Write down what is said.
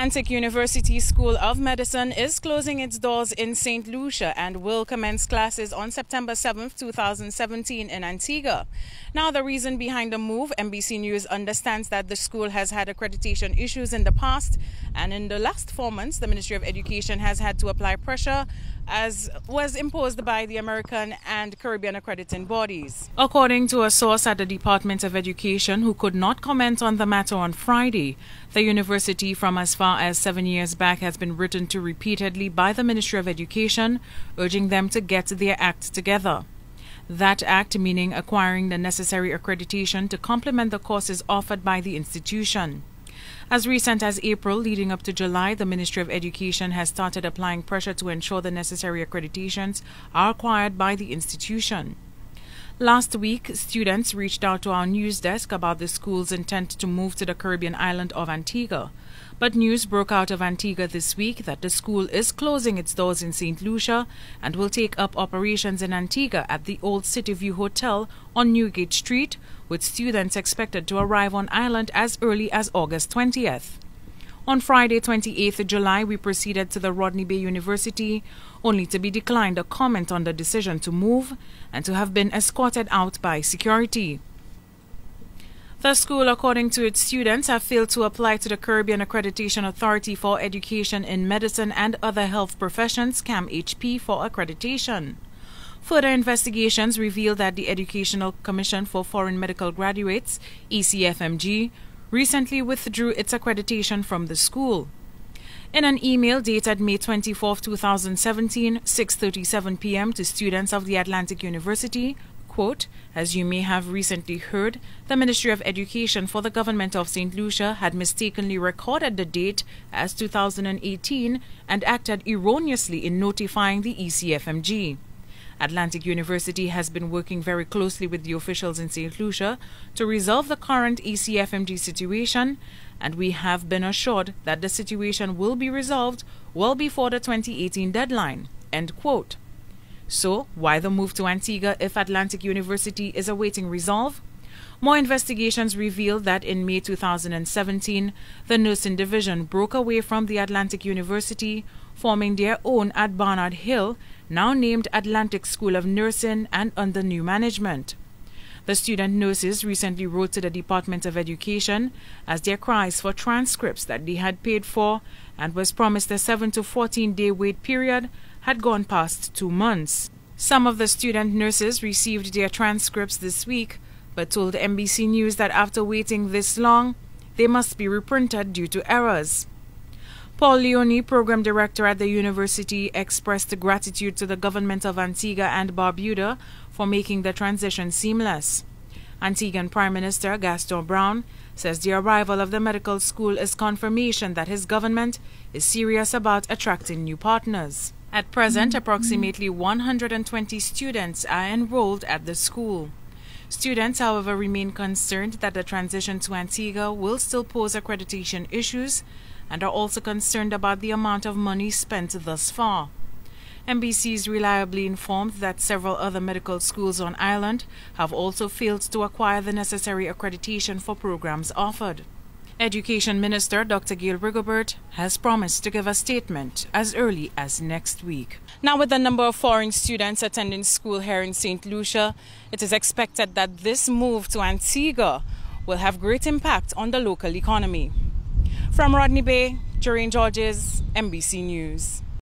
Atlantic University School of Medicine is closing its doors in St. Lucia and will commence classes on September 7, 2017 in Antigua. Now, the reason behind the move, NBC News understands that the school has had accreditation issues in the past, and in the last 4 months, the Ministry of Education has had to apply pressure as was imposed by the American and Caribbean accrediting bodies. According to a source at the Department of Education who could not comment on the matter on Friday, the university from as far as 7 years back has been written to repeatedly by the Ministry of Education, urging them to get their act together. That act meaning acquiring the necessary accreditation to complement the courses offered by the institution. As recent as April leading up to July, the Ministry of Education has started applying pressure to ensure the necessary accreditations are acquired by the institution. Last week, students reached out to our news desk about the school's intent to move to the Caribbean island of Antigua. But news broke out of Antigua this week that the school is closing its doors in St. Lucia and will take up operations in Antigua at the old City View Hotel on Newgate Street, with students expected to arrive on island as early as August 20th. On Friday, 28th July, we proceeded to the Rodney Bay University, only to be declined a comment on the decision to move and to have been escorted out by security. The school, according to its students, have failed to apply to the Caribbean Accreditation Authority for Education in Medicine and Other Health Professions, CAMHP, for accreditation. Further investigations reveal that the Educational Commission for Foreign Medical Graduates, ECFMG, recently withdrew its accreditation from the school. In an email dated May 24, 2017, 6:37 p.m. to students of the Atlantic University, quote, "As you may have recently heard, the Ministry of Education for the Government of St. Lucia had mistakenly recorded the date as 2018 and acted erroneously in notifying the ECFMG. Atlantic University has been working very closely with the officials in St. Lucia to resolve the current ECFMG situation, and we have been assured that the situation will be resolved well before the 2018 deadline." End quote. So, why the move to Antigua if Atlantic University is awaiting resolve? More investigations reveal that in May 2017, the nursing division broke away from the Atlantic University, forming their own at Barnard Hill, now named Atlantic School of Nursing and under new management. The student nurses recently wrote to the Department of Education as their cries for transcripts that they had paid for and was promised a 7 to 14-day wait period had gone past 2 months. Some of the student nurses received their transcripts this week, but told NBC News that after waiting this long, they must be reprinted due to errors. Paul Leone, program director at the university, expressed gratitude to the government of Antigua and Barbuda for making the transition seamless. Antiguan Prime Minister Gaston Brown says the arrival of the medical school is confirmation that his government is serious about attracting new partners. At present, approximately 120 students are enrolled at the school. Students, however, remain concerned that the transition to Antigua will still pose accreditation issues and are also concerned about the amount of money spent thus far. NBC is reliably informed that several other medical schools on island have also failed to acquire the necessary accreditation for programs offered. Education Minister Dr. Gail Rigobert has promised to give a statement as early as next week. Now, with the number of foreign students attending school here in St. Lucia, it is expected that this move to Antigua will have great impact on the local economy. From Rodney Bay, Joreen Georges, NBC News.